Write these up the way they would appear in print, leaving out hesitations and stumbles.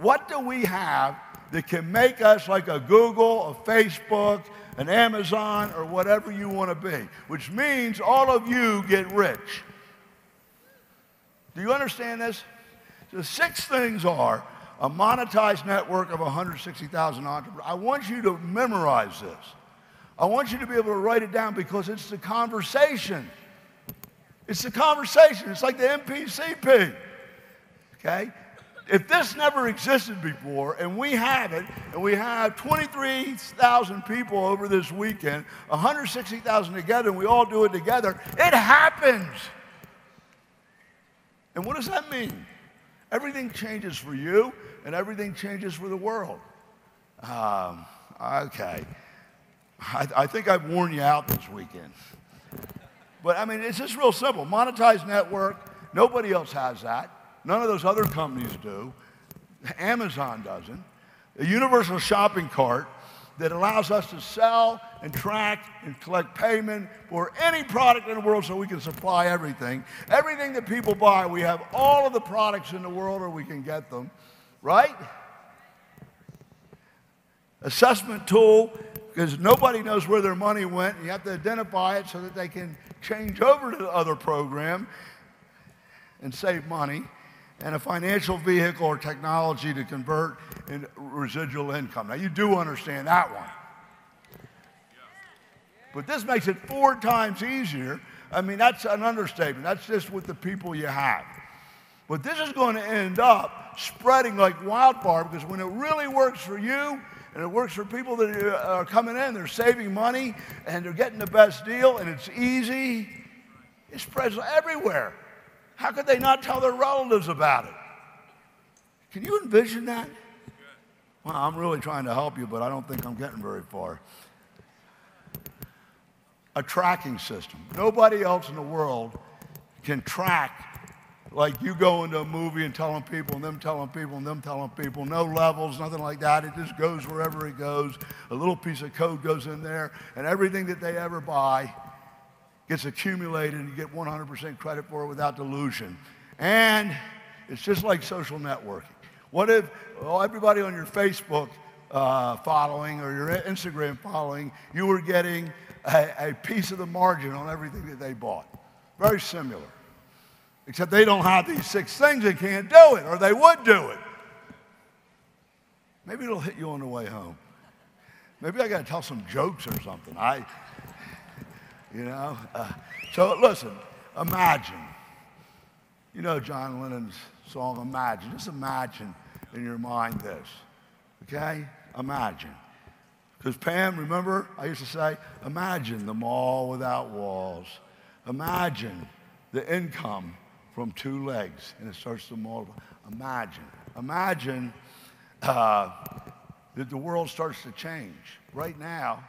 What do we have that can make us like a Google, a Facebook, an Amazon, or whatever you want to be? Which means all of you get rich. Do you understand this? The 6 things are a monetized network of 160,000 entrepreneurs. I want you to memorize this. I want you to be able to write it down because it's the conversation. It's the conversation. It's like the MPCP, okay? If this never existed before, and we have it, and we have 23,000 people over this weekend, 160,000 together, and we all do it together, it happens. And what does that mean? Everything changes for you, and everything changes for the world. Okay. I think I've worn you out this weekend. But, I mean, it's just real simple. Monetized network, nobody else has that. None of those other companies do. Amazon doesn't. A universal shopping cart that allows us to sell and track and collect payment for any product in the world so we can supply everything. Everything that people buy, we have all of the products in the world or we can get them, right? Assessment tool, because nobody knows where their money went. You have to identify it so that they can change over to the other program and save money. And a financial vehicle or technology to convert in residual income. Now, you do understand that one. But this makes it 4 times easier. I mean, that's an understatement. That's just with the people you have. But this is going to end up spreading like wildfire because when it really works for you and it works for people that are coming in, they're saving money and they're getting the best deal and it's easy, it spreads everywhere. How could they not tell their relatives about it? Can you envision that? Well, I'm really trying to help you, but I don't think I'm getting very far. A tracking system. Nobody else in the world can track like you go into a movie and telling people, and them telling people, and them telling people. No levels, nothing like that. It just goes wherever it goes. A little piece of code goes in there, and everything that they ever buy gets accumulated and you get 100% credit for it without dilution. And it's just like social networking. What if everybody on your Facebook following or your Instagram following, you were getting a piece of the margin on everything that they bought? Very similar. Except they don't have these 6 things, they can't do it, or they would do it. Maybe it'll hit you on the way home. Maybe I got to tell some jokes or something. So listen, imagine. You know John Lennon's song, Imagine. Just imagine in your mind this, okay? Imagine. Because Pam, remember, I used to say, imagine the mall without walls. Imagine the income from 2 legs, and it starts to multiply. Imagine that the world starts to change. Right now,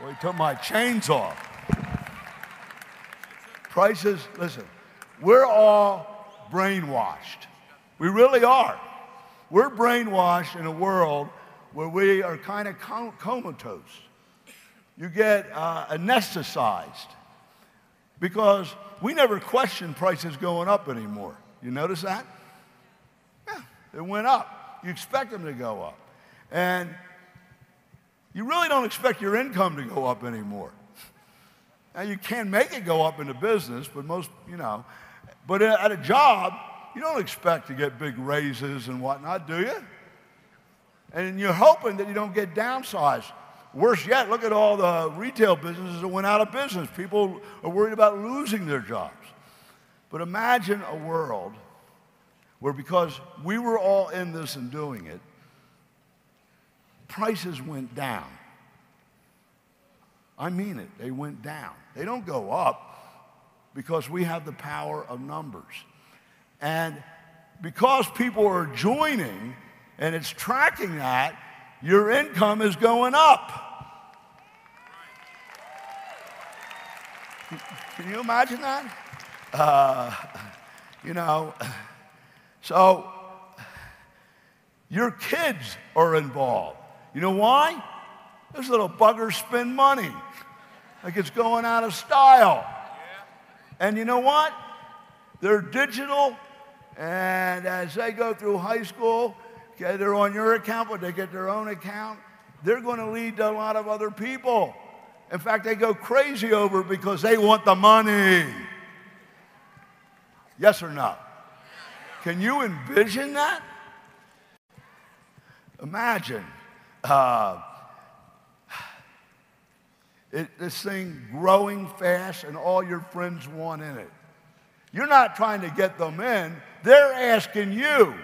well, he took my chains off. Prices, listen, we're all brainwashed. We really are. We're brainwashed in a world where we are kind of comatose. You get anesthetized because we never question prices going up anymore. You notice that? Yeah, it went up. You expect them to go up. And you really don't expect your income to go up anymore. Now, you can make it go up in the business, but but at a job, you don't expect to get big raises and whatnot, do you? And you're hoping that you don't get downsized. Worse yet, look at all the retail businesses that went out of business. People are worried about losing their jobs. But imagine a world where, because we were all in this and doing it, prices went down. I mean it, they went down. They don't go up because we have the power of numbers. And because people are joining and it's tracking that, your income is going up. Can you imagine that? So your kids are involved. You know why? Those little buggers spend money like it's going out of style. And you know what? They're digital, and as they go through high school, okay, they're on your account, but they get their own account. They're going to lead to a lot of other people. In fact, they go crazy over it because they want the money. Yes or no? Can you envision that? Imagine this thing growing fast and all your friends want in it. You're not trying to get them in. They're asking you.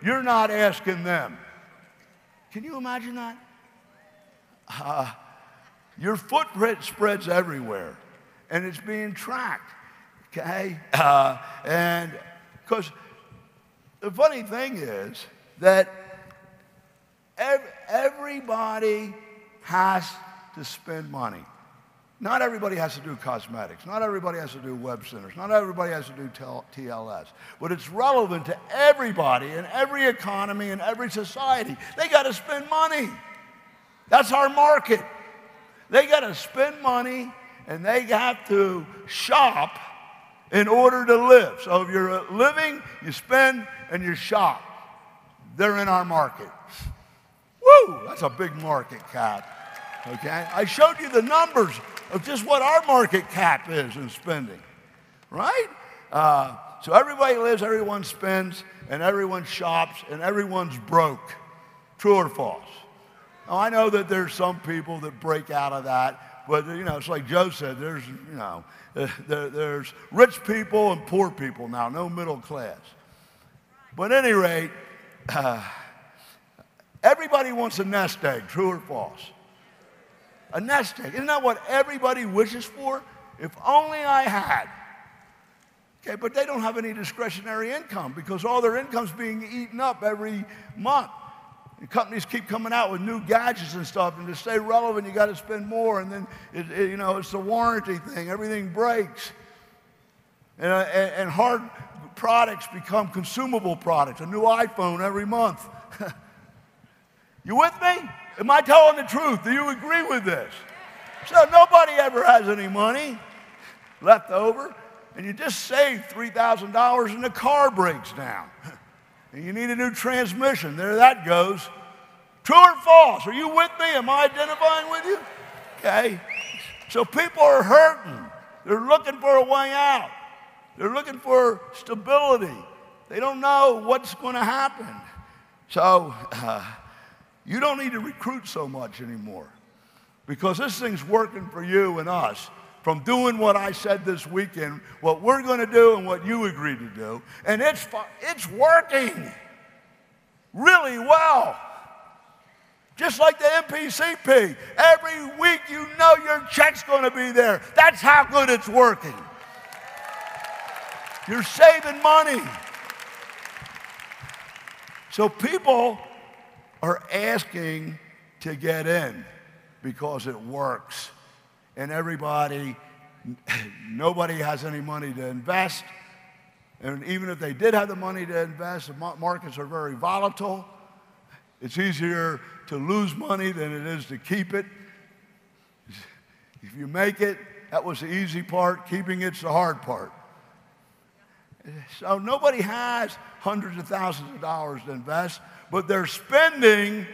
You're not asking them. Can you imagine that? Your footprint spreads everywhere, and it's being tracked, okay? And because the funny thing is that everybody has to spend money. Not everybody has to do cosmetics. Not everybody has to do web centers. Not everybody has to do TLS. But it's relevant to everybody in every economy and every society. They got to spend money. That's our market. They got to spend money, and they have to shop in order to live. So if you're living, you spend, and you shop. They're in our market. Woo! That's a big market cap. Okay? I showed you the numbers of just what our market cap is in spending. Right? So everybody lives, everyone spends, and everyone shops, and everyone's broke. True or false? Now, I know that there's some people that break out of that, but you know, it's like Joe said, there's, you know, there's rich people and poor people now, no middle class. But at any rate, everybody wants a nest egg, true or false? A nest egg. Isn't that what everybody wishes for? If only I had. Okay, but they don't have any discretionary income because all their income's being eaten up every month. And companies keep coming out with new gadgets and stuff, and to stay relevant, you got to spend more. And then, you know, it's the warranty thing. Everything breaks. And hard products become consumable products. A new iPhone every month. You with me? Am I telling the truth? Do you agree with this? So nobody ever has any money left over, and you just save $3,000 and the car breaks down. And you need a new transmission. There that goes. True or false? Are you with me? Am I identifying with you? Okay. So people are hurting. They're looking for a way out. They're looking for stability. They don't know what's going to happen. So you don't need to recruit so much anymore because this thing's working for you and us. From doing what I said this weekend, what we're going to do and what you agreed to do. And it's working really well. Just like the MPCP. Every week you know your check's going to be there. That's how good it's working. You're saving money. So people are asking to get in because it works. And nobody has any money to invest. And even if they did have the money to invest, the markets are very volatile. It's easier to lose money than it is to keep it. If you make it, that was the easy part. Keeping it's the hard part. So nobody has hundreds of thousands of dollars to invest, but they're spending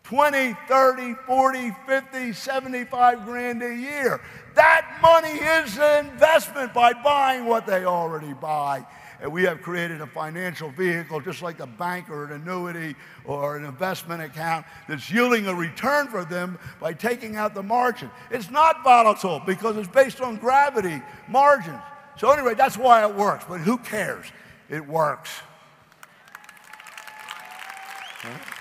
20, 30, 40, 50, 75 grand a year. That money is an investment by buying what they already buy. And we have created a financial vehicle just like a bank or an annuity or an investment account that's yielding a return for them by taking out the margin. It's not volatile because it's based on gravity, margins. So anyway, that's why it works. But who cares? It works. Huh?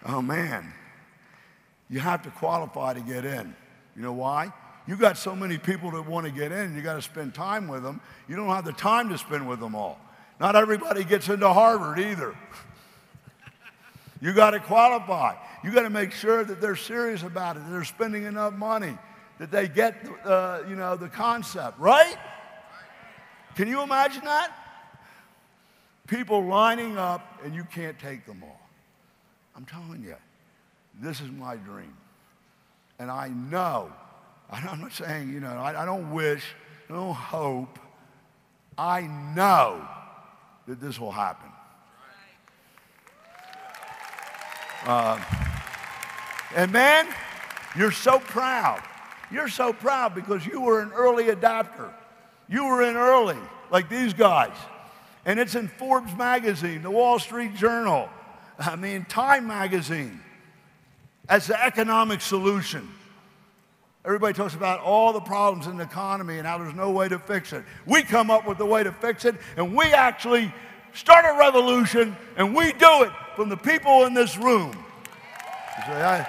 Oh, man, you have to qualify to get in. You know why? You got so many people that want to get in, you got to spend time with them. You don't have the time to spend with them all. Not everybody gets into Harvard either. You got to qualify. You got to make sure that they're serious about it, that they're spending enough money, that they get, the concept, right? Can you imagine that? People lining up, and you can't take them all. I'm telling you, this is my dream. And I know I'm not saying, you know, I don't wish, I don't hope. I know that this will happen. And man, you're so proud. You're so proud because you were an early adopter. You were in early, like these guys. And it's in Forbes magazine, the Wall Street Journal, Time magazine, as the economic solution. Everybody talks about all the problems in the economy and how there's no way to fix it. We come up with the way to fix it, and we actually start a revolution, and we do it from the people in this room. You say,